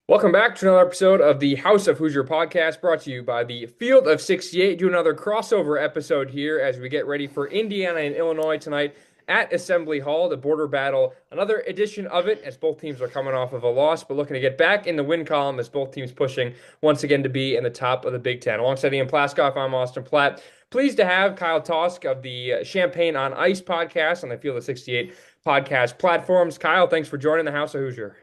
Welcome back to another episode of the House of Hoosier podcast brought to you by the Field of 68. Do another crossover episode here as we get ready for Indiana and Illinois tonight at Assembly Hall, the border battle. Another edition of it as both teams are coming off of a loss, but looking to get back in the win column as both teams pushing once again to be in the top of the Big Ten. Alongside Ian Plaskoff, I'm Austin Platt. Pleased to have Kyle Tausk of the Champaign on Ice podcast on the Field of 68 podcast platforms. Kyle, thanks for joining the House of Hoosier.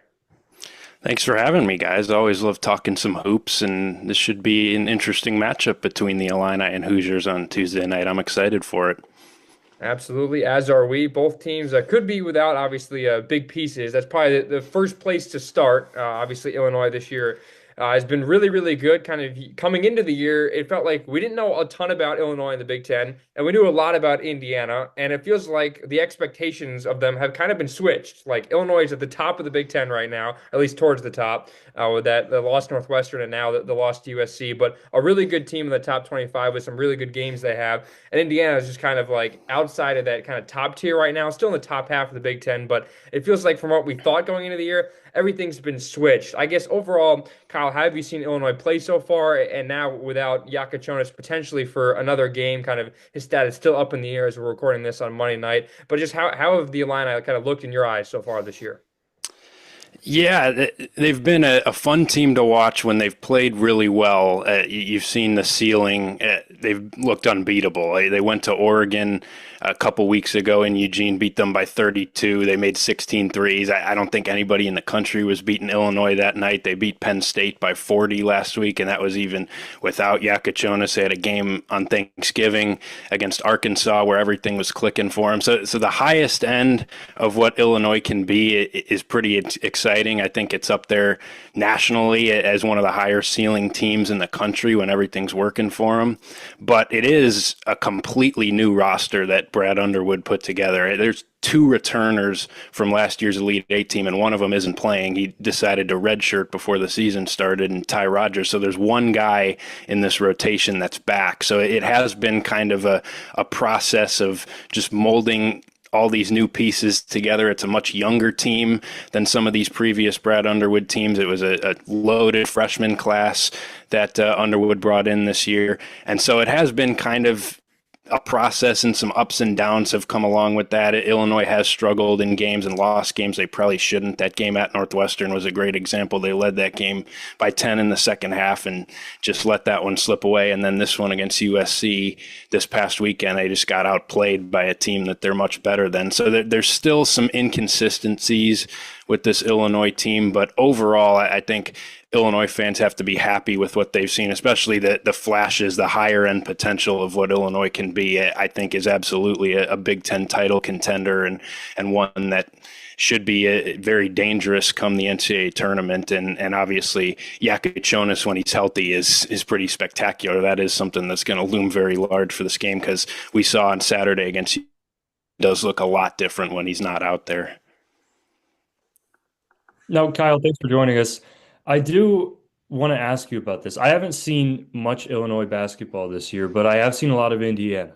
Thanks for having me, guys. I always love talking some hoops, and this should be an interesting matchup between the Illini and Hoosiers on Tuesday night. I'm excited for it. Absolutely, as are we. Both teams could be without, obviously, big pieces. That's probably the first place to start. Obviously, Illinois this year has been really, really good. Kind of coming into the year, it felt like we didn't know a ton about Illinois in the Big Ten, and we knew a lot about Indiana. And it feels like the expectations of them have kind of been switched. Like Illinois is at the top of the Big Ten right now, at least towards the top, with that the lost Northwestern and now the lost USC. But a really good team in the top 25 with some really good games they have. And Indiana is just kind of like outside of that kind of top tier right now, still in the top half of the Big Ten. But it feels like from what we thought going into the year, everything's been switched. I guess overall, Kyle, how have you seen Illinois play so far? And now without Jakucionis potentially for another game, kind of his status still up in the air as we're recording this on Monday night. But just how have the Illini kind of looked in your eyes so far this year? Yeah, they've been a fun team to watch when they've played really well. You've seen the ceiling. They've looked unbeatable. They went to Oregon a couple weeks ago in Eugene, beat them by 32. They made 16 threes. I don't think anybody in the country was beating Illinois that night. They beat Penn State by 40 last week, and that was even without Jakucionis. They had a game on Thanksgiving against Arkansas where everything was clicking for them. So the highest end of what Illinois can be is pretty exciting. I think it's up there nationally as one of the higher ceiling teams in the country when everything's working for them. But it is a completely new roster that Brad Underwood put together. There's two returners from last year's Elite Eight team, and one of them isn't playing. He decided to redshirt before the season started, and Ty Rogers. So there's one guy in this rotation that's back. So it has been kind of a process of just molding all these new pieces together. It's a much younger team than some of these previous Brad Underwood teams. It was a loaded freshman class that Underwood brought in this year. And so it has been kind of a process, and some ups and downs have come along with that. Illinois has struggled in games and lost games they probably shouldn't. That game at Northwestern was a great example. They led that game by 10 in the second half and just let that one slip away. And then this one against USC this past weekend, they just got outplayed by a team that they're much better than. So there's still some inconsistencies with this Illinois team, but overall, I think Illinois fans have to be happy with what they've seen, especially the flashes, the higher end potential of what Illinois can be. I think is absolutely a Big Ten title contender and one that should be very dangerous come the NCAA tournament. And obviously, Jakucionis, when he's healthy, is pretty spectacular. That is something that's going to loom very large for this game, because we saw on Saturday against it does look a lot different when he's not out there. No, Kyle, thanks for joining us. I do want to ask you about this. I haven't seen much Illinois basketball this year, but I have seen a lot of Indiana.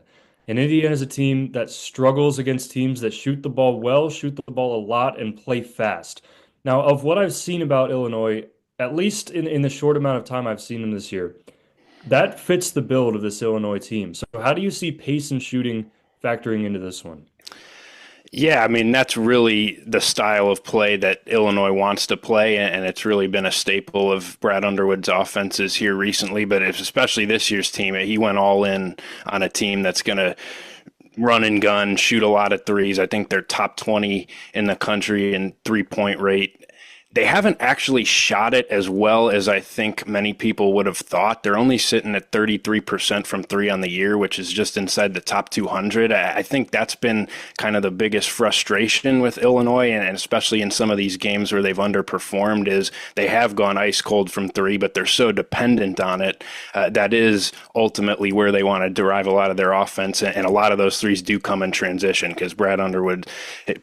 And Indiana is a team that struggles against teams that shoot the ball well, shoot the ball a lot, and play fast. Now, of what I've seen about Illinois, at least in the short amount of time I've seen them this year, that fits the build of this Illinois team. So how do you see pace and shooting factoring into this one? Yeah, I mean, that's really the style of play that Illinois wants to play, and it's really been a staple of Brad Underwood's offenses here recently, but especially this year's team. He went all in on a team that's going to run and gun, shoot a lot of threes. I think they're top 20 in the country in three-point rate. They haven't actually shot it as well as I think many people would have thought. They're only sitting at 33% from three on the year, which is just inside the top 200. I think that's been kind of the biggest frustration with Illinois, and especially in some of these games where they've underperformed, is they have gone ice cold from three, but they're so dependent on it. That is ultimately where they want to derive a lot of their offense, and a lot of those threes do come in transition, because Brad Underwood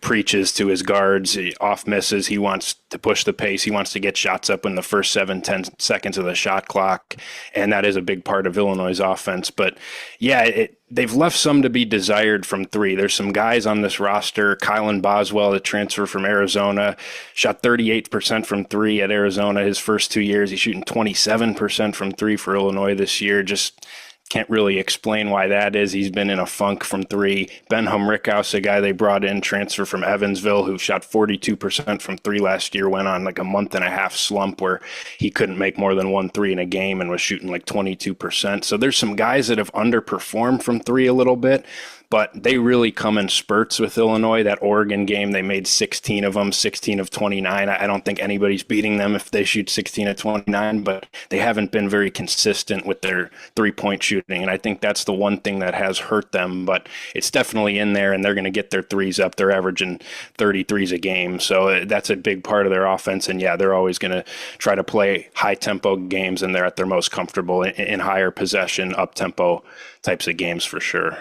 preaches to his guards, off misses, he wants to push the pace. He wants to get shots up in the first 7-10 seconds of the shot clock, and that is a big part of Illinois' offense. But yeah, they've left some to be desired from three. There's some guys on this roster. Kylan Boswell, the transfer from Arizona, shot 38% from three at Arizona his first 2 years. He's shooting 27% from three for Illinois this year. Just can't really explain why that is. He's been in a funk from three. Ben Humrickhouse, a guy they brought in, transfer from Evansville, who shot 42% from three last year, went on like a month and a half slump where he couldn't make more than 1 3 in a game and was shooting like 22%. So there's some guys that have underperformed from three a little bit, but they really come in spurts with Illinois. That Oregon game, they made 16 of them, 16 of 29. I don't think anybody's beating them if they shoot 16 of 29, but they haven't been very consistent with their three-point shooting, and I think that's the one thing that has hurt them, but it's definitely in there, and they're going to get their threes up. They're averaging 33s a game, so that's a big part of their offense, and yeah, they're always going to try to play high-tempo games, and they're at their most comfortable in higher possession, up-tempo types of games for sure.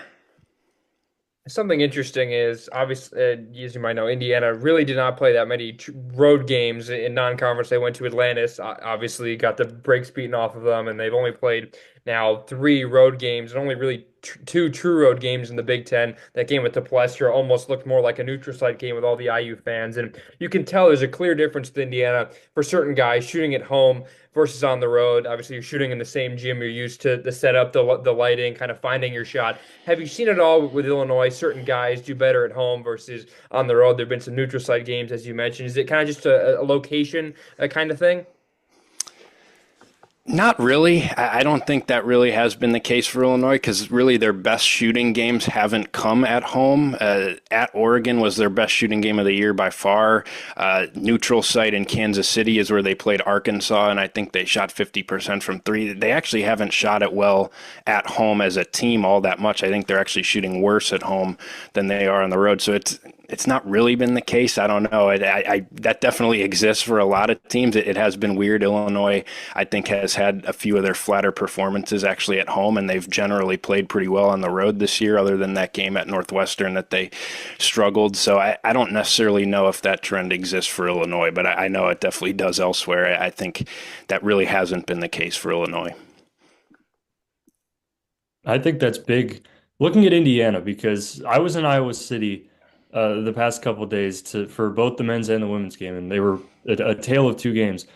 Something interesting is obviously, as you might know, Indiana really did not play that many road games in non-conference. They went to Atlantis, obviously got the breaks beaten off of them, and they've only played now 3 road games and only really 2 true road games in the Big Ten. That game with the Palestra almost looked more like a neutral site game with all the IU fans, and you can tell there's a clear difference with Indiana for certain guys shooting at home versus on the road. Obviously, you're shooting in the same gym. You're used to the setup, the lighting, kind of finding your shot. Have you seen it all with Illinois? Certain guys do better at home versus on the road. There have been some neutral site games, as you mentioned. Is it kind of just a location kind of thing? Not really. I don't think that really has been the case for Illinois because really their best shooting games haven't come at home. At Oregon was their best shooting game of the year by far. Neutral site in Kansas City is where they played Arkansas, and I think they shot 50% from three. They actually haven't shot it well at home as a team all that much. I think they're actually shooting worse at home than they are on the road. So it's not really been the case. I don't know. That definitely exists for a lot of teams. It has been weird. Illinois, I think, has had a few of their flatter performances actually at home, and they've generally played pretty well on the road this year, other than that game at Northwestern that they struggled. So I don't necessarily know if that trend exists for Illinois, but I know it definitely does elsewhere. I think that really hasn't been the case for Illinois. I think that's big. Looking at Indiana, because I was in Iowa City the past couple of days for both the men's and the women's game, and they were a tale of two games.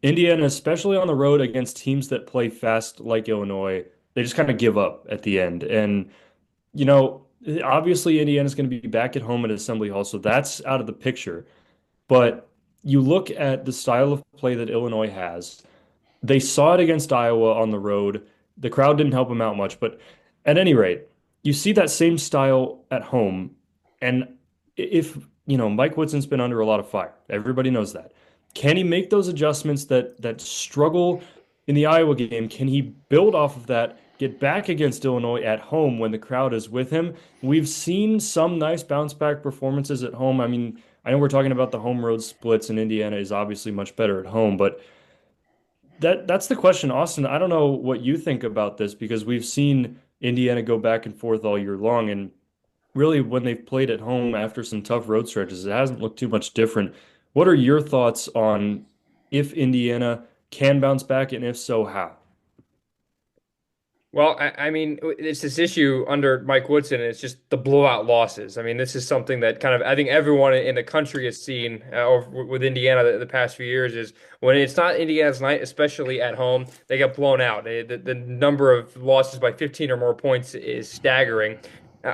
Indiana, especially on the road against teams that play fast like Illinois, they just kind of give up at the end. And, you know, obviously Indiana's going to be back at home at Assembly Hall, so that's out of the picture. But you look at the style of play that Illinois has. They saw it against Iowa on the road. The crowd didn't help them out much, but at any rate, you see that same style at home. And if, you know, Mike Woodson's been under a lot of fire. Everybody knows that. Can he make those adjustments that struggle in the Iowa game? Can he build off of that, get back against Illinois at home when the crowd is with him? We've seen some nice bounce back performances at home. I mean, I know we're talking about the home road splits, and Indiana is obviously much better at home, but that's the question, Austin. I don't know what you think about this because we've seen Indiana go back and forth all year long, and really when they've played at home after some tough road stretches, it hasn't looked too much different. What are your thoughts on if Indiana can bounce back, and if so, how? Well, I mean, it's this issue under Mike Woodson, and it's just the blowout losses. I mean, this is something that kind of I think everyone in the country has seen with Indiana the past few years is when it's not Indiana's night, especially at home, they get blown out. The number of losses by 15 or more points is staggering.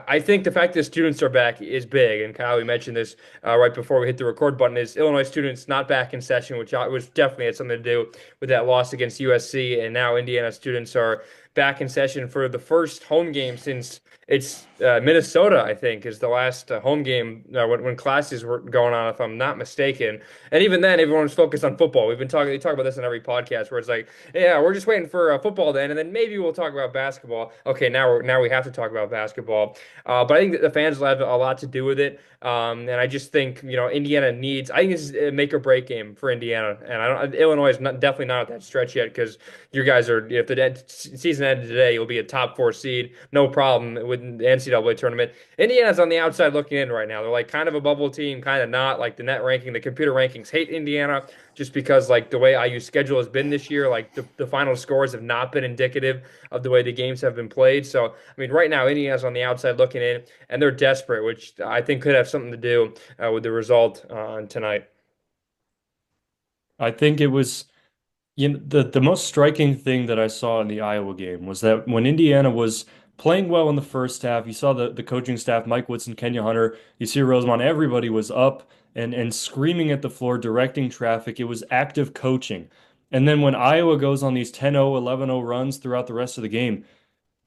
I think the fact that students are back is big, and Kyle, we mentioned this right before we hit the record button. Is Illinois students not back in session, which definitely had something to do with that loss against USC, and now Indiana students are back in session for the first home game since it's Minnesota, I think, is the last home game when classes were going on, if I'm not mistaken. And even then, everyone was focused on football. We talk about this in every podcast where it's like, yeah, we're just waiting for football then, and then maybe we'll talk about basketball. Okay, now we have to talk about basketball. But I think that the fans will have a lot to do with it. And I just think, Indiana needs. I think this is a make or break game for Indiana, and I don't. Illinois is definitely not at that stretch yet because you guys are. If the season's season ended today, you'll be a top 4 seed, no problem with the NCAA tournament. Indiana's on the outside looking in right now. They're like kind of a bubble team, kind of not. Like the net ranking, the computer rankings hate Indiana just because like the way IU's schedule has been this year, like the final scores have not been indicative of the way the games have been played. So I mean, right now Indiana's on the outside looking in, and they're desperate, which I think could have something to do with the result tonight. I think it was the most striking thing that I saw in the Iowa game was that when Indiana was playing well in the first half, you saw the coaching staff, Mike Woodson, Kenya Hunter, you see Rosemont, everybody was up and screaming at the floor, directing traffic. It was active coaching. And then when Iowa goes on these 10-0, 11-0 runs throughout the rest of the game,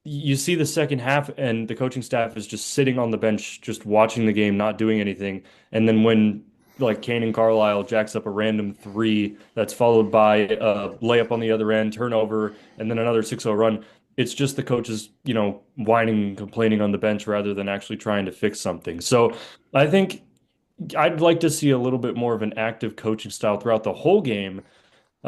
you see the second half and the coaching staff is just sitting on the bench, just watching the game, not doing anything. And then when like Kanan Carlisle jacks up a random three that's followed by a layup on the other end, turnover, and then another 6-0 run, it's just the coaches, whining and complaining on the bench rather than actually trying to fix something. So I think I'd like to see a little bit more of an active coaching style throughout the whole game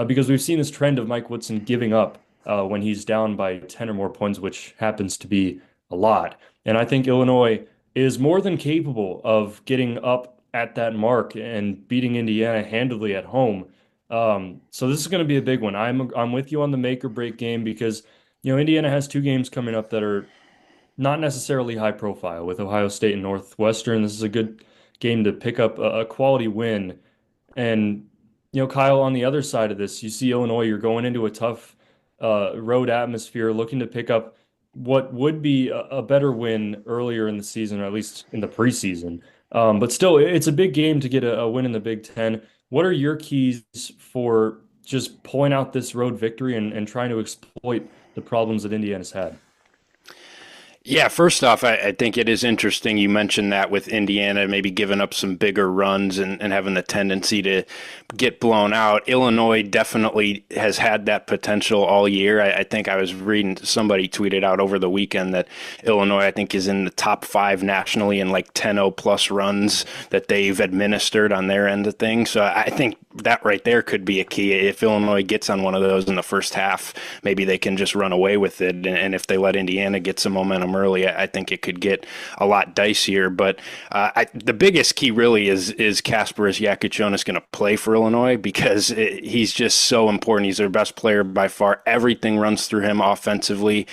because we've seen this trend of Mike Woodson giving up when he's down by 10 or more points, which happens to be a lot. And I think Illinois is more than capable of getting up at that mark and beating Indiana handily at home. So this is going to be a big one. I'm with you on the make or break game because Indiana has 2 games coming up that are not necessarily high profile with Ohio State and Northwestern. This is a good game to pick up a quality win. And Kyle, on the other side of this, you see Illinois, you're going into a tough road atmosphere, looking to pick up what would be a better win earlier in the season, or at least in the preseason. But still, it's a big game to get a win in the Big Ten. What are your keys for just pulling out this road victory and trying to exploit the problems that Indiana's had? Yeah, first off, I think it is interesting you mentioned that with Indiana maybe giving up some bigger runs and having the tendency to get blown out. Illinois definitely has had that potential all year. I think I was reading somebody tweeted out over the weekend that Illinois, I think, is in the top 5 nationally in like 10-0 plus runs that they've administered on their end of things. So I think that right there could be a key. If Illinois gets on one of those in the first half, maybe they can just run away with it. And if they let Indiana get some momentum early, I think it could get a lot dicier. But the biggest key really is Kasparas Jakucionis going to play for Illinois because he's just so important. He's their best player by far. Everything runs through him offensively.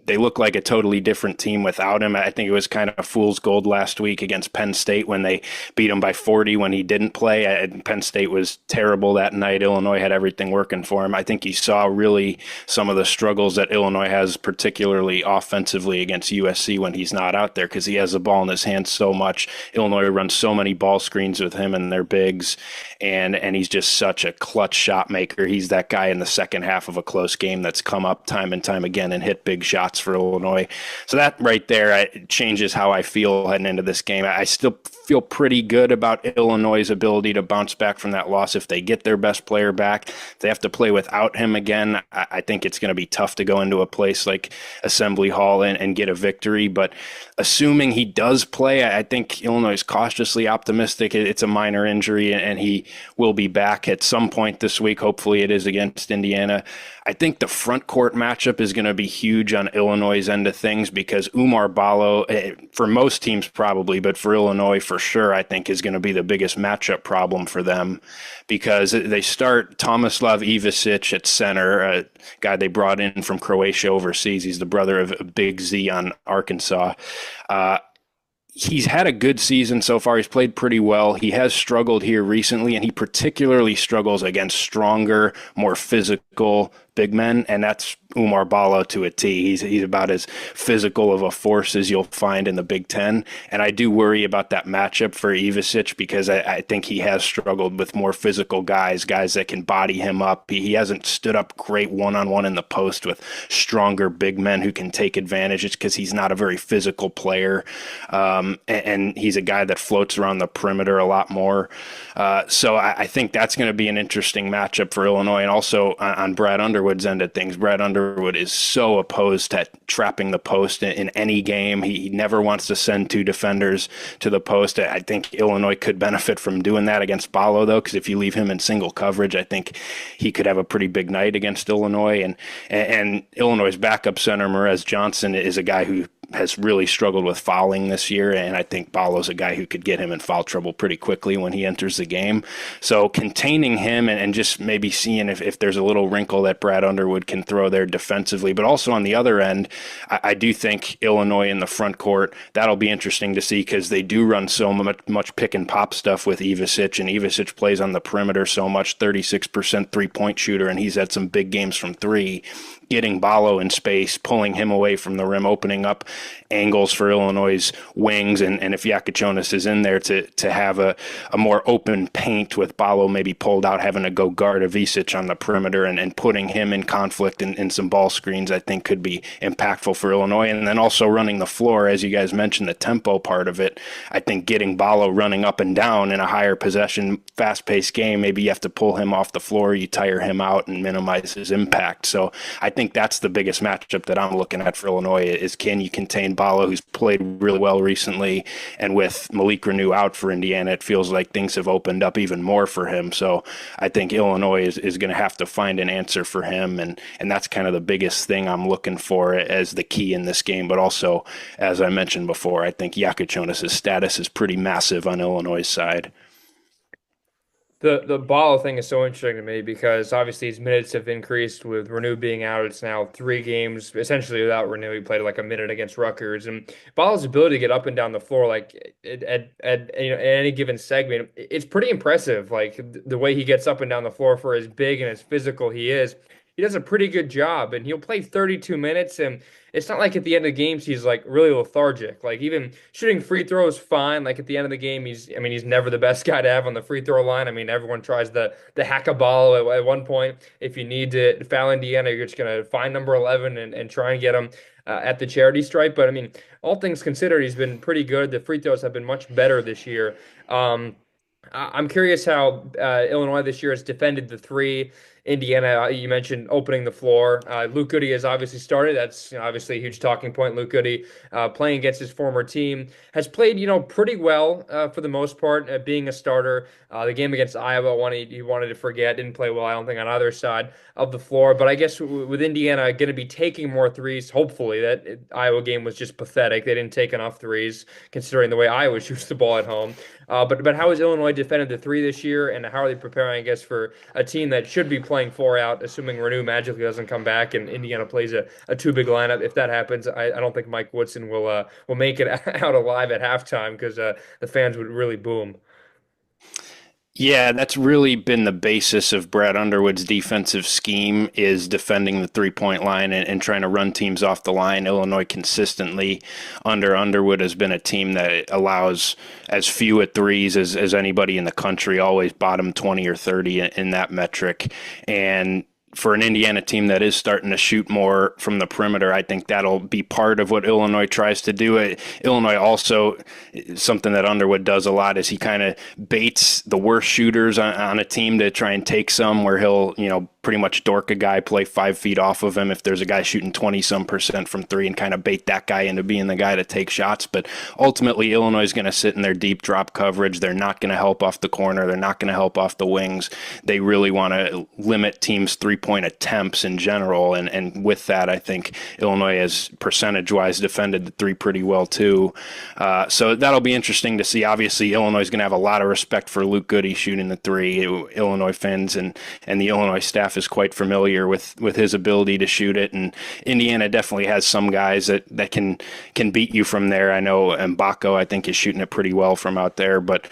They look like a totally different team without him. I think it was kind of fool's gold last week against Penn State when they beat him by 40 when he didn't play. Penn State was terrible that night. Illinois had everything working for him. I think he saw really some of the struggles that Illinois has, particularly offensively against USC when he's not out there because he has the ball in his hands so much. Illinois runs so many ball screens with him and their bigs, and he's just such a clutch shot maker. He's that guy in the second half of a close game that's come up time and time again and hit big shots for Illinois. So that right there changes how I feel heading into this game. I still feel pretty good about Illinois' ability to bounce back from that loss if they get their best player back. If they have to play without him again, I think it's going to be tough to go into a place like Assembly Hall and get a victory. But assuming he does play, I think Illinois is cautiously optimistic. It's a minor injury and he will be back at some point this week. Hopefully it is against Indiana. I think the front court matchup is going to be huge on Illinois' end of things because Umar Ballo, for most teams probably, but for Illinois for sure, I think is going to be the biggest matchup problem for them because they start Tomislav Ivicic at center, a guy they brought in from Croatia overseas. He's the brother of Big Z on Arkansas. He's had a good season so far. He's played pretty well. He has struggled here recently, and he particularly struggles against stronger, more physical big men, and that's Umar Ballo to a T. He's about as physical of a force as you'll find in the Big Ten, and I do worry about that matchup for Ivicic because I think he has struggled with more physical guys that can body him up. He hasn't stood up great one-on-one in the post with stronger big men who can take advantage. It's because he's not a very physical player, and he's a guy that floats around the perimeter a lot more. So I think that's going to be an interesting matchup for Illinois, and also on Brad Underwood. Underwood's end of things. Brad Underwood is so opposed to trapping the post in any game. He never wants to send two defenders to the post. I think Illinois could benefit from doing that against Ballo, though, because if you leave him in single coverage, I think he could have a pretty big night against Illinois. And Illinois' backup center, Merez Johnson, is a guy who has really struggled with fouling this year, and I think Ballo's a guy who could get him in foul trouble pretty quickly when he enters the game. So containing him and just maybe seeing if there's a little wrinkle that Brad Underwood can throw there defensively. But also on the other end, I do think Illinois in the front court, that'll be interesting to see because they do run so much pick and pop stuff with Ivisic, and Ivisic plays on the perimeter so much, 36% three-point shooter, and he's had some big games from three. Getting Ballo in space, pulling him away from the rim, opening up angles for Illinois' wings, and if Jakucionis is in there to have a more open paint with Ballo maybe pulled out, having to go guard Ivisic on the perimeter and putting him in conflict in some ball screens, I think could be impactful for Illinois. And then also running the floor, as you guys mentioned, the tempo part of it. I think getting Ballo running up and down in a higher possession, fast-paced game, maybe you have to pull him off the floor, you tire him out and minimize his impact. So I think that's the biggest matchup that I'm looking at for Illinois is can you contain Ballo, who's played really well recently, and with Malik Renew out for Indiana, it feels like things have opened up even more for him. So I think Illinois is going to have to find an answer for him, and that's kind of the biggest thing I'm looking for as the key in this game. But also, as I mentioned before, I think Jakucionis' status is pretty massive on Illinois' side. The Ballo thing is so interesting to me because obviously his minutes have increased with Renew being out. It's now 3 games essentially without Renew. He played like a minute against Rutgers, and Ballo's ability to get up and down the floor like at any given segment, it's pretty impressive. Like the way he gets up and down the floor for as big and as physical he is. He does a pretty good job, and he'll play 32 minutes, and it's not like at the end of the games he's like really lethargic. Like even shooting free throws fine. Like at the end of the game, he's never the best guy to have on the free throw line. I mean, everyone tries the hack a ball at one point. If you need to foul Indiana, you're just gonna find number 11 and try and get him at the charity stripe. But I mean, all things considered, he's been pretty good. The free throws have been much better this year. I'm curious how Illinois this year has defended the three. Indiana, you mentioned opening the floor. Luke Goody has obviously started. That's obviously a huge talking point. Luke Goody playing against his former team has played, pretty well for the most part, being a starter. The game against Iowa, he wanted to forget, didn't play well, I don't think, on either side of the floor. But I guess with Indiana going to be taking more threes, hopefully, that Iowa game was just pathetic. They didn't take enough threes considering the way Iowa shoots the ball at home. But how has Illinois defended the three this year, and how are they preparing, I guess, for a team that should be playing 4 out, assuming Renew magically doesn't come back and Indiana plays a 2 big lineup? If that happens, I don't think Mike Woodson will make it out alive at halftime because the fans would really boom. Yeah, that's really been the basis of Brad Underwood's defensive scheme is defending the three-point line and trying to run teams off the line. Illinois consistently under Underwood has been a team that allows as few at threes as anybody in the country, always bottom 20 or 30 in that metric. And for an Indiana team that is starting to shoot more from the perimeter, I think that'll be part of what Illinois tries to do. Illinois also, something that Underwood does a lot is he kind of baits the worst shooters on a team to try and take some where he'll, pretty much dork a guy, play 5 feet off of him if there's a guy shooting 20-some% from three and kind of bait that guy into being the guy to take shots. But ultimately, Illinois is going to sit in their deep drop coverage. They're not going to help off the corner. They're not going to help off the wings. They really want to limit teams' three-point attempts in general. And with that, I think Illinois has percentage-wise defended the three pretty well too. So that'll be interesting to see. Obviously, Illinois is going to have a lot of respect for Luke Goody shooting the three. Illinois fans and the Illinois staff is quite familiar with his ability to shoot it, and Indiana definitely has some guys that can beat you from there. I know Mbako, I think, is shooting it pretty well from out there, but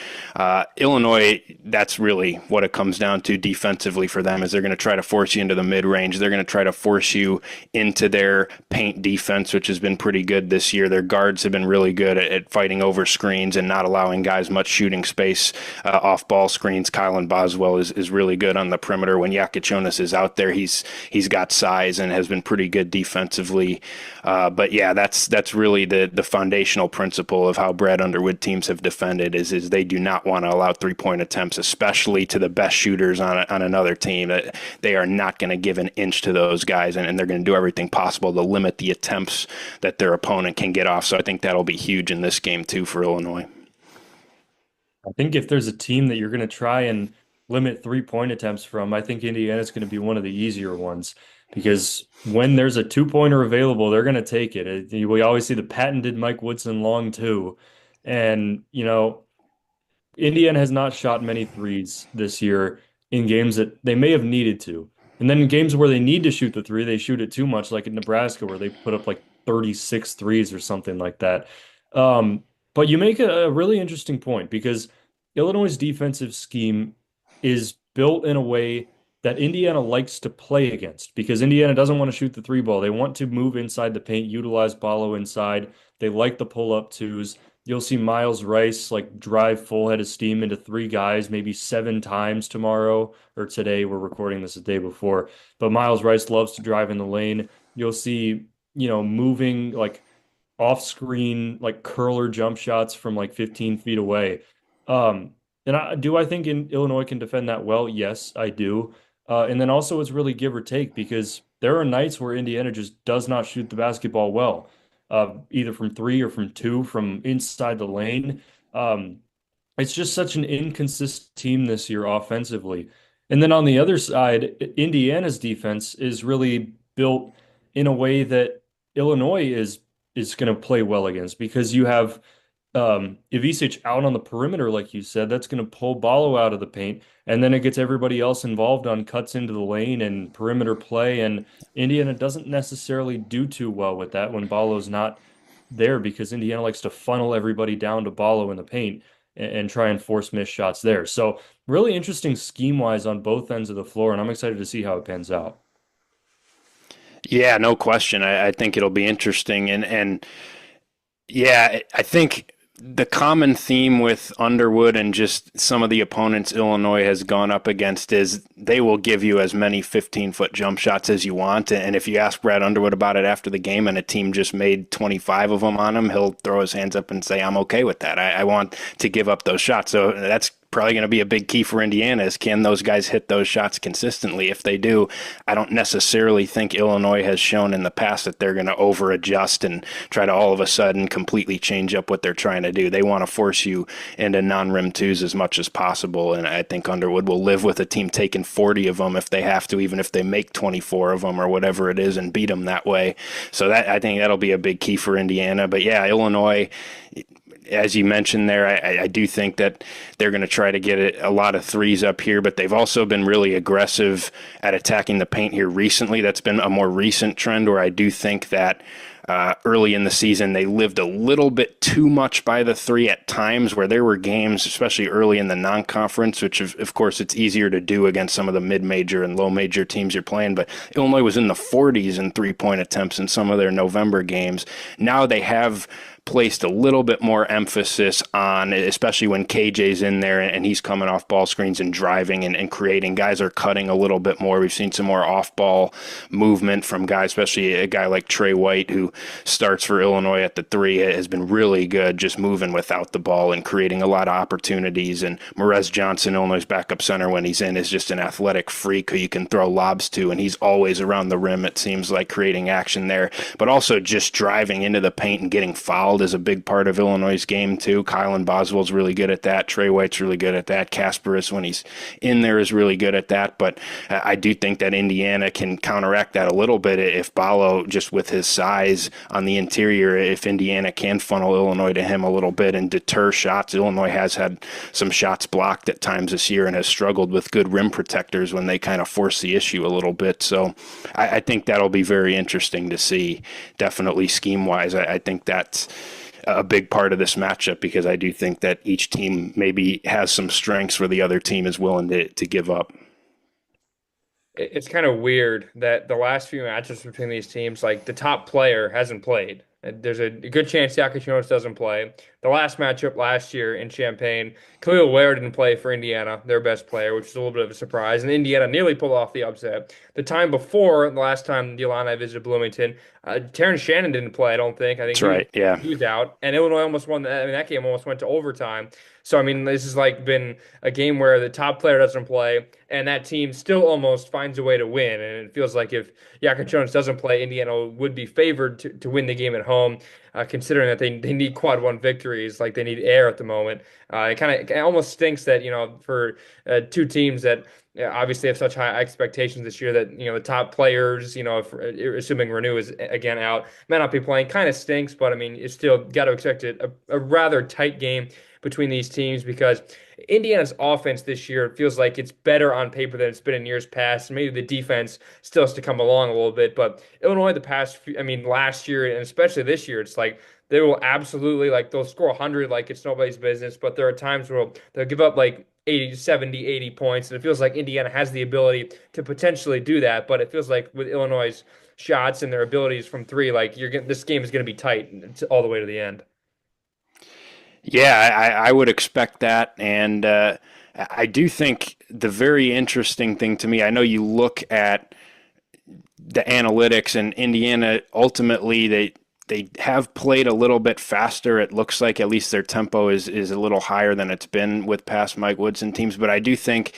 Illinois, that's really what it comes down to defensively for them, is they're going to try to force you into the mid-range. They're going to try to force you into their paint defense, which has been pretty good this year. Their guards have been really good at fighting over screens and not allowing guys much shooting space off ball screens. Kylan Boswell is really good on the perimeter when Jakucionis Jakucionis is out there. He's got size and has been pretty good defensively. But yeah, that's really the foundational principle of how Brad Underwood teams have defended is they do not want to allow 3-point attempts, especially to the best shooters on another team. That they are not going to give an inch to those guys, and they're going to do everything possible to limit the attempts that their opponent can get off. So I think that'll be huge in this game too for Illinois. I think if there's a team that you're going to try and limit 3-point attempts from, I think Indiana's going to be one of the easier ones because when there's a 2-pointer available, they're going to take it. We always see the patented Mike Woodson long two. And, Indiana has not shot many threes this year in games that they may have needed to. And then in games where they need to shoot the three, they shoot it too much, like in Nebraska, where they put up like 36 threes or something like that. But you make a really interesting point because Illinois' defensive scheme is built in a way that Indiana likes to play against because Indiana doesn't want to shoot the three ball. They want to move inside the paint, utilize Ballo inside. They like the pull-up twos. You'll see Miles Rice like drive full head of steam into three guys, maybe 7 times tomorrow or today. We're recording this the day before, but Miles Rice loves to drive in the lane. You'll see, moving like off screen, like curler jump shots from like 15 feet away. I think Illinois can defend that well? Yes, I do. And then also it's really give or take because there are nights where Indiana just does not shoot the basketball well, either from 3 or from 2 from inside the lane. It's just such an inconsistent team this year offensively. And then on the other side, Indiana's defense is really built in a way that Illinois is going to play well against because you have Ivisic out on the perimeter, like you said, that's going to pull Ballo out of the paint, and then it gets everybody else involved on cuts into the lane and perimeter play. And Indiana doesn't necessarily do too well with that when Ballo's not there because Indiana likes to funnel everybody down to Ballo in the paint and try and force missed shots there. So really interesting scheme-wise on both ends of the floor, and I'm excited to see how it pans out. Yeah, no question. I think it'll be interesting, and yeah, I think the common theme with Underwood and just some of the opponents Illinois has gone up against is they will give you as many 15-foot jump shots as you want. And if you ask Brad Underwood about it after the game and a team just made 25 of them on him, he'll throw his hands up and say, I'm okay with that. I want to give up those shots. So that's probably going to be a big key for Indiana is can those guys hit those shots consistently? If they do, I don't necessarily think Illinois has shown in the past that they're going to over adjust and try to all of a sudden completely change up what they're trying to do. They want to force you into non-rim twos as much as possible, and I think Underwood will live with a team taking 40 of them if they have to, even if they make 24 of them or whatever it is and beat them that way. So that I think that'll be a big key for Indiana. But yeah, Illinois, as you mentioned there, I do think that they're going to try to get a lot of threes up here, but they've also been really aggressive at attacking the paint here recently. That's been a more recent trend where I do think that early in the season they lived a little bit too much by the three at times where there were games, especially early in the non-conference, which of course it's easier to do against some of the mid-major and low-major teams you're playing, but Illinois was in the 40s in three-point attempts in some of their November games. Now they have placed a little bit more emphasis on, especially when KJ's in there and he's coming off ball screens and driving and creating. Guys are cutting a little bit more. We've seen some more off-ball movement from guys, especially a guy like Trey White, who starts for Illinois at the 3, has been really good just moving without the ball and creating a lot of opportunities. And Merez Johnson, Illinois' backup center, when he's in, is just an athletic freak who you can throw lobs to, and he's always around the rim, it seems like, creating action there. But also just driving into the paint and getting fouled is a big part of Illinois' game too. Kylan Boswell's really good at that. Trey White's really good at that. Kasparas, when he's in there, is really good at that. But I do think that Indiana can counteract that a little bit if Ballo, just with his size on the interior, if Indiana can funnel Illinois to him a little bit and deter shots. Illinois has had some shots blocked at times this year and has struggled with good rim protectors when they kind of force the issue a little bit. So I think that'll be very interesting to see. Definitely scheme-wise, I think that's a big part of this matchup because I do think that each team maybe has some strengths where the other team is willing to give up. It's kind of weird that the last few matches between these teams, like the top player hasn't played. There's a good chance Jakucionis doesn't play. the last matchup last year in Champaign, Khalil Ware didn't play for Indiana, their best player, which is a little bit of a surprise. And Indiana nearly pulled off the upset. The time before, the last time the Illini visited Bloomington, Terrence Shannon didn't play, I don't think. I think That's right. Yeah. he was out. And Illinois almost won that. I mean, that game almost went to overtime. So, I mean, this has like been a game where the top player doesn't play, and that team still almost finds a way to win. And it feels like if Jakucionis doesn't play, Indiana would be favored to win the game at home, considering that they need quad one victories, like they need air at the moment. It almost stinks that, for two teams that obviously have such high expectations this year that, the top players, if, assuming Renew is again out, may not be playing, kind of stinks, but I mean, you still got to expect a rather tight game between these teams because Indiana's offense this year feels like it's better on paper than it's been in years past. Maybe the defense still has to come along a little bit, but Illinois the past few, I mean last year and especially this year, it's like they will absolutely like they'll score 100 like it's nobody's business, but there are times where they'll give up like 80, 70, 80 points, and it feels like Indiana has the ability to potentially do that, but it feels like with Illinois' shots and their abilities from three, like this game is going to be tight all the way to the end. Yeah, I would expect that. And I do think the very interesting thing to me, I know you look at the analytics and Indiana, ultimately, they have played a little bit faster. It looks like at least their tempo is a little higher than it's been with past Mike Woodson teams. But I do think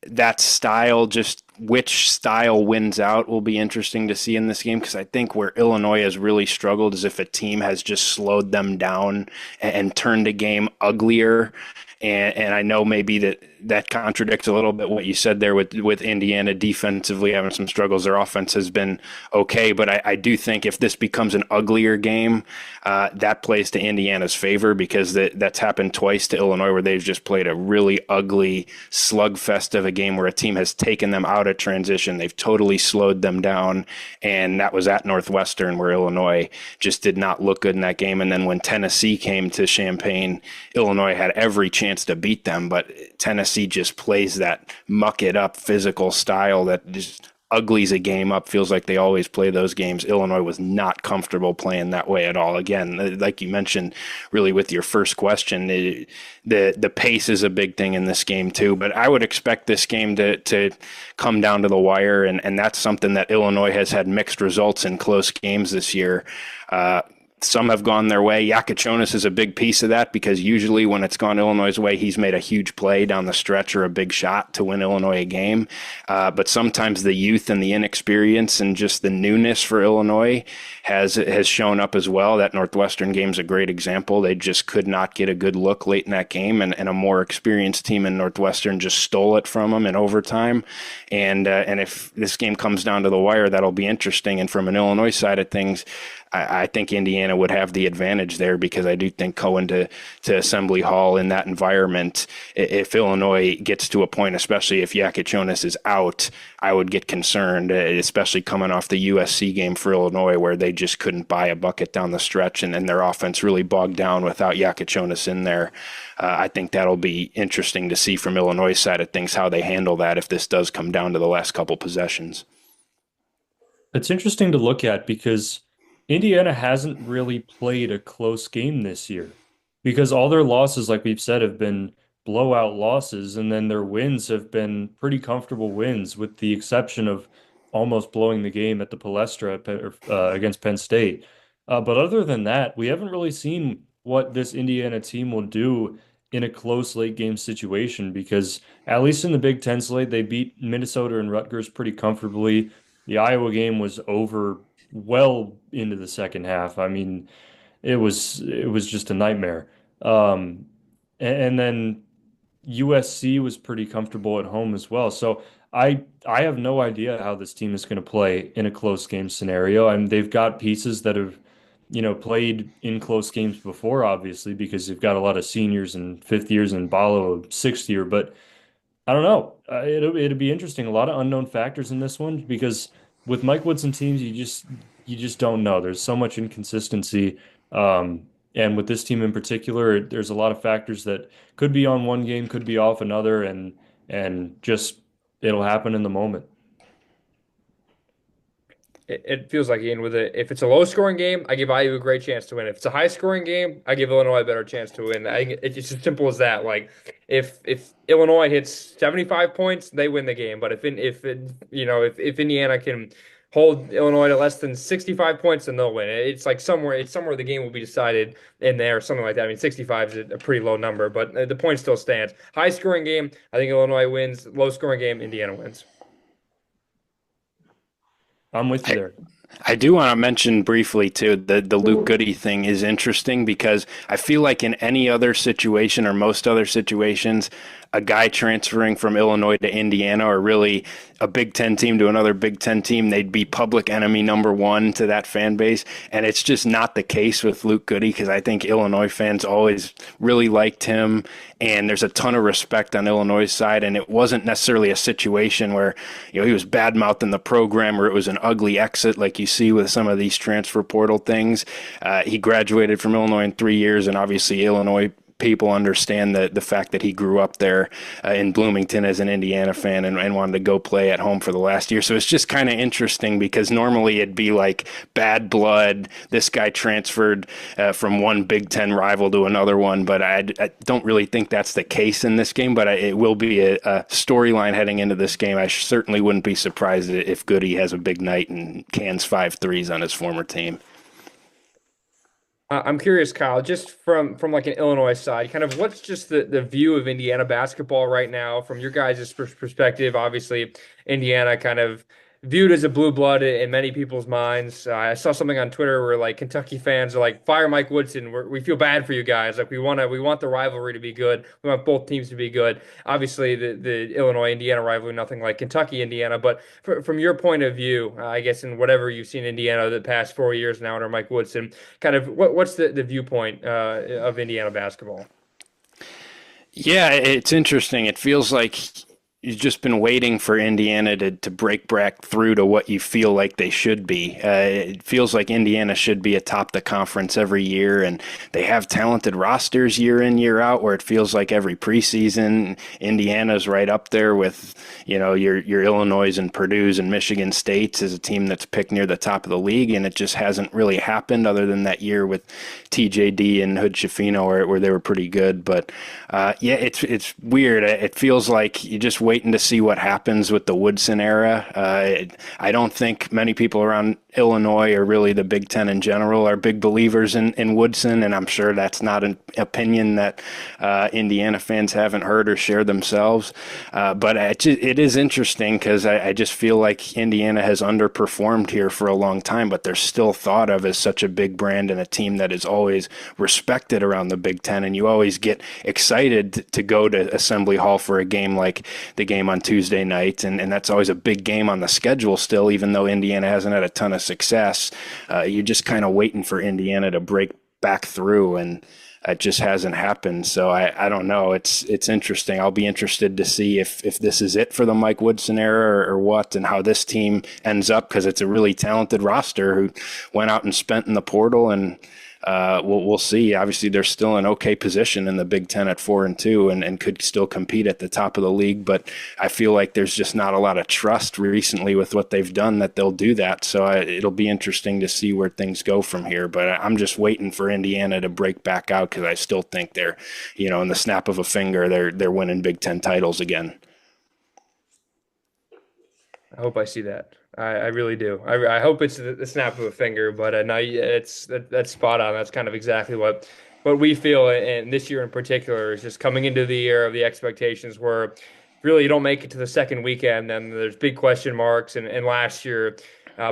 that style, just which style wins out, will be interesting to see in this game because I think where Illinois has really struggled is if a team has just slowed them down and turned a game uglier. And I know maybe that contradicts a little bit what you said there with Indiana defensively having some struggles. Their offense has been okay, but I do think if this becomes an uglier game, that plays to Indiana's favor because that's happened twice to Illinois where they've just played a really ugly slugfest of a game where a team has taken them out of transition. They've totally slowed them down, and that was at Northwestern where Illinois just did not look good in that game. And then when Tennessee came to Champaign, Illinois had every chance to beat them, but Tennessee just plays that muck it up physical style that just uglies a game up. Feels like they always play those games. Illinois was not comfortable playing that way at all. Again, like you mentioned, really with your first question, the pace is a big thing in this game too. But I would expect this game to come down to the wire, and that's something that Illinois has had mixed results in close games this year. Some have gone their way. Jakucionis is a big piece of that because usually when it's gone Illinois' way, he's made a huge play down the stretch or a big shot to win Illinois a game. But sometimes the youth and the inexperience and just the newness for Illinois has shown up as well. That Northwestern game's a great example. They just could not get a good look late in that game, and a more experienced team in Northwestern just stole it from them in overtime. And if this game comes down to the wire, that'll be interesting. And from an Illinois side of things, I think Indiana would have the advantage there because I do think going to Assembly Hall in that environment, if Illinois gets to a point, especially if Jakucionis is out, I would get concerned, especially coming off the USC game for Illinois where they just couldn't buy a bucket down the stretch and their offense really bogged down without Jakucionis in there. I think that'll be interesting to see from Illinois' side of things how they handle that if this does come down to the last couple possessions. It's interesting to look at because Indiana hasn't really played a close game this year because all their losses, like we've said, have been blowout losses, and then their wins have been pretty comfortable wins, with the exception of almost blowing the game at the Palestra against Penn State. But other than that, we haven't really seen what this Indiana team will do in a close late game situation because at least in the Big Ten slate, they beat Minnesota and Rutgers pretty comfortably. The Iowa game was over well into the second half. I mean, it was just a nightmare. Um, and then USC was pretty comfortable at home as well. So I have no idea how this team is going to play in a close game scenario. And they've got pieces that have, played in close games before, obviously, because they've got a lot of seniors and fifth years and Balo sixth year. But I don't know. It'll be interesting. A lot of unknown factors in this one because with Mike Woodson teams, you just don't know. There's so much inconsistency. And with this team in particular, there's a lot of factors that could be on one game, could be off another, and just it'll happen in the moment. It feels like Ian with it. If it's a low scoring game, I give IU a great chance to win. If it's a high scoring game, I give Illinois a better chance to win. I think it's just as simple as that. Like if Illinois hits 75 points, they win the game. But if Indiana can hold Illinois to less than 65 points, then they'll win. It's somewhere the game will be decided in there, or something like that. I mean, 65 is a pretty low number, but the point still stands. High scoring game, I think Illinois wins. Low scoring game, Indiana wins. I'm with you there. I do want to mention briefly too the Luke Goody thing is interesting because I feel like in any other situation or most other situations, a guy transferring from Illinois to Indiana or really a Big Ten team to another Big Ten team, they'd be public enemy number one to that fan base. And it's just not the case with Luke Goody because I think Illinois fans always really liked him. And there's a ton of respect on Illinois' side. And it wasn't necessarily a situation where, he was bad mouthing the program or it was an ugly exit like you see with some of these transfer portal things. He graduated from Illinois in 3 years, and obviously Illinois people understand the fact that he grew up there in Bloomington as an Indiana fan and wanted to go play at home for the last year. So it's just kind of interesting because normally it'd be like bad blood. This guy transferred from one Big Ten rival to another one, but I don't really think that's the case in this game, but it will be a storyline heading into this game. I certainly wouldn't be surprised if Goody has a big night and cans 5 threes on his former team. I'm curious, Kyle, just from like an Illinois side, kind of what's just the view of Indiana basketball right now from your guys' perspective? Obviously, Indiana kind of viewed as a blue blood in many people's minds. I saw something on Twitter where like Kentucky fans are like, "Fire Mike Woodson. We feel bad for you guys. Like we want the rivalry to be good. We want both teams to be good. Obviously, the Illinois Indiana rivalry, nothing like Kentucky Indiana. But from your point of view, I guess in whatever you've seen Indiana the past 4 years now under Mike Woodson, kind of what's the viewpoint of Indiana basketball? Yeah, it's interesting. It feels like you've just been waiting for Indiana to break back through to what you feel like they should be. It feels like Indiana should be atop the conference every year, and they have talented rosters year in, year out, where it feels like every preseason, Indiana's right up there with, your Illinois and Purdue's and Michigan State's as a team that's picked near the top of the league, and it just hasn't really happened other than that year with TJD and Hood Schifino where they were pretty good. But yeah, it's weird. It feels like you just waiting to see what happens with the Woodson era. I don't think many people around Illinois or really the Big Ten in general are big believers in Woodson, and I'm sure that's not an opinion that Indiana fans haven't heard or shared themselves. But it is interesting because I just feel like Indiana has underperformed here for a long time, but they're still thought of as such a big brand and a team that is always respected around the Big Ten, and you always get excited to go to Assembly Hall for a game like the game on Tuesday night, and that's always a big game on the schedule still, even though Indiana hasn't had a ton of success. You're just kind of waiting for Indiana to break back through, and it just hasn't happened. So I don't know. It's interesting. I'll be interested to see if this is it for the Mike Woodson era or what, and how this team ends up, because it's a really talented roster who went out and spent in the portal, and we'll see. Obviously, they're still in okay position in the Big Ten at 4-2, and could still compete at the top of the league. But I feel like there's just not a lot of trust recently with what they've done that they'll do that. So it'll be interesting to see where things go from here. But I'm just waiting for Indiana to break back out, because I still think they're, in the snap of a finger, they're winning Big Ten titles again. I hope I see that. I really do. I hope it's the snap of a finger, but no, that's spot on. That's kind of exactly what we feel, and this year in particular is just coming into the year of the expectations where really you don't make it to the second weekend, then there's big question marks. And last year,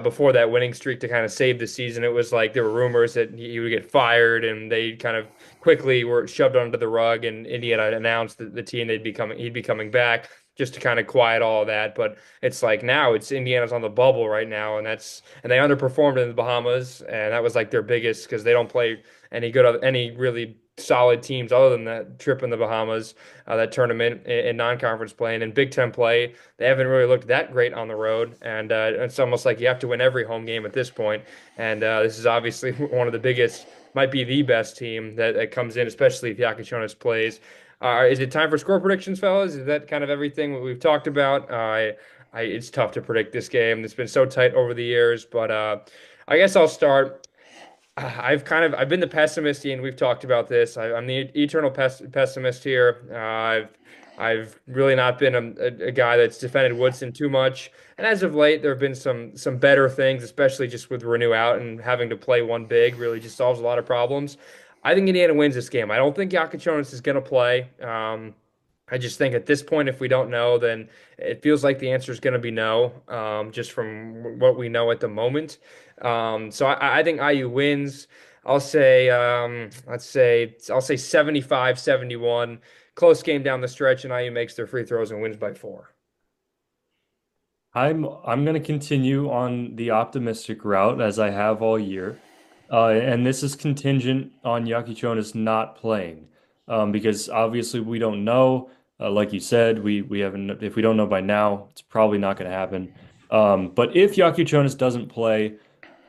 before that winning streak to kind of save the season, it was like there were rumors that he would get fired, and they kind of quickly were shoved under the rug. And Indiana announced that the team he'd be coming back, just to kind of quiet all of that. But it's like now it's Indiana's on the bubble right now, and they underperformed in the Bahamas, and that was like their biggest, because they don't play any really solid teams other than that trip in the Bahamas, that tournament in non-conference play. And in Big Ten play, they haven't really looked that great on the road, and it's almost like you have to win every home game at this point. And this is obviously one of the biggest, might be the best team that comes in, especially if Jakucionis plays. Is it time for score predictions, fellas? Is that kind of everything we've talked about? it's tough to predict this game. It's been so tight over the years, but I guess I'll start. I've been the pessimist, Ian. We've talked about this. I'm the eternal pessimist here. I've really not been a guy that's defended Woodson too much. And as of late, there have been some better things, especially just with Renew out and having to play one big really just solves a lot of problems. I think Indiana wins this game. I don't think Jakucionis is going to play. I just think at this point, if we don't know, then it feels like the answer is going to be no, just from what we know at the moment. So I think IU wins. I'll say, I'll say 75-71. Close game down the stretch, and IU makes their free throws and wins by 4. I'm going to continue on the optimistic route as I have all year. And this is contingent on Jakucionis not playing. Because obviously we don't know. Like you said, we haven't if we don't know by now, it's probably not going to happen. But if Jakucionis doesn't play,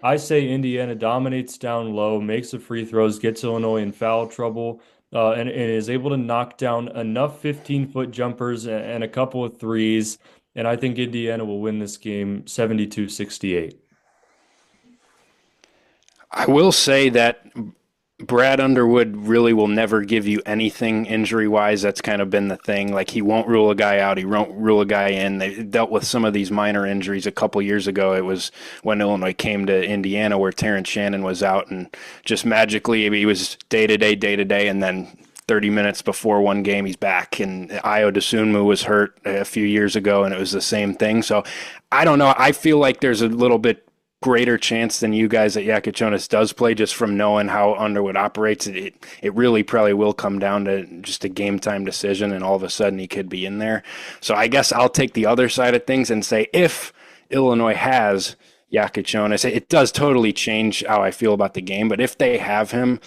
I say Indiana dominates down low, makes the free throws, gets Illinois in foul trouble, and is able to knock down enough 15-foot jumpers and a couple of threes. And I think Indiana will win this game 72-68. I will say that Brad Underwood really will never give you anything injury wise. That's kind of been the thing. Like, he won't rule a guy out. He won't rule a guy in. They dealt with some of these minor injuries a couple years ago. It was when Illinois came to Indiana where Terrence Shannon was out, and just magically he was day to day. And then 30 minutes before one game, he's back. And Ayo Dosunmu was hurt a few years ago, and it was the same thing. So I don't know. I feel like there's a little bit greater chance than you guys that Jakucionis does play, just from knowing how Underwood operates. It really probably will come down to just a game time decision, and all of a sudden he could be in there. So I guess I'll take the other side of things and say if Illinois has Jakucionis, it does totally change how I feel about the game. But if they have him,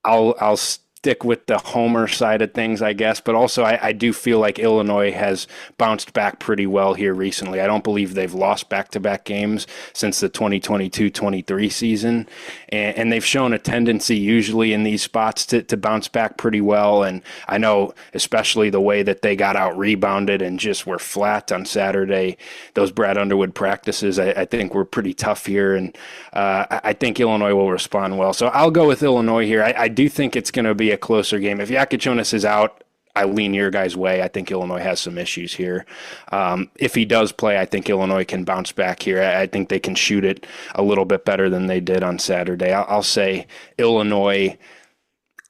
I'll stick with the homer side of things, I guess. But also, I do feel like Illinois has bounced back pretty well here recently. I don't believe they've lost back-to-back games since the 2022-23 season. And they've shown a tendency usually in these spots to bounce back pretty well. And I know especially the way that they got out-rebounded and just were flat on Saturday. Those Brad Underwood practices, I think, were pretty tough here. And I think Illinois will respond well. So I'll go with Illinois here. I do think it's going to be a closer game. If Jakucionis is out, I lean your guys' way. I think Illinois has some issues here. If he does play, I think Illinois can bounce back here. I think they can shoot it a little bit better than they did on Saturday. I'll say Illinois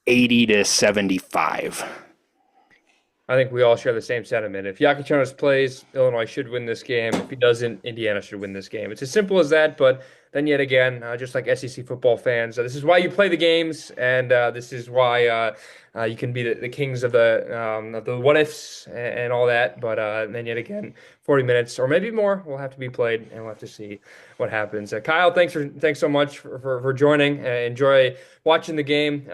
80-75. I think we all share the same sentiment. If Jakucionis plays, Illinois should win this game. If he doesn't, Indiana should win this game. It's as simple as that, but then yet again, just like SEC football fans, this is why you play the games, and this is why you can be the kings of the what ifs and all that. But then yet again, 40 minutes or maybe more will have to be played, and we'll have to see what happens. Kyle, thanks so much for joining. Enjoy watching the game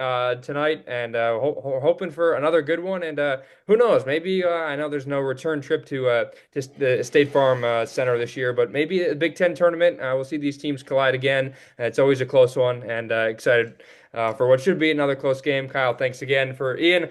tonight, and hoping for another good one. And who knows? Maybe I know there's no return trip to just the State Farm Center this year, but maybe a Big Ten tournament. We'll see these teams collide again. It's always a close one, and excited for what should be another close game. Kyle, thanks again. For Ian.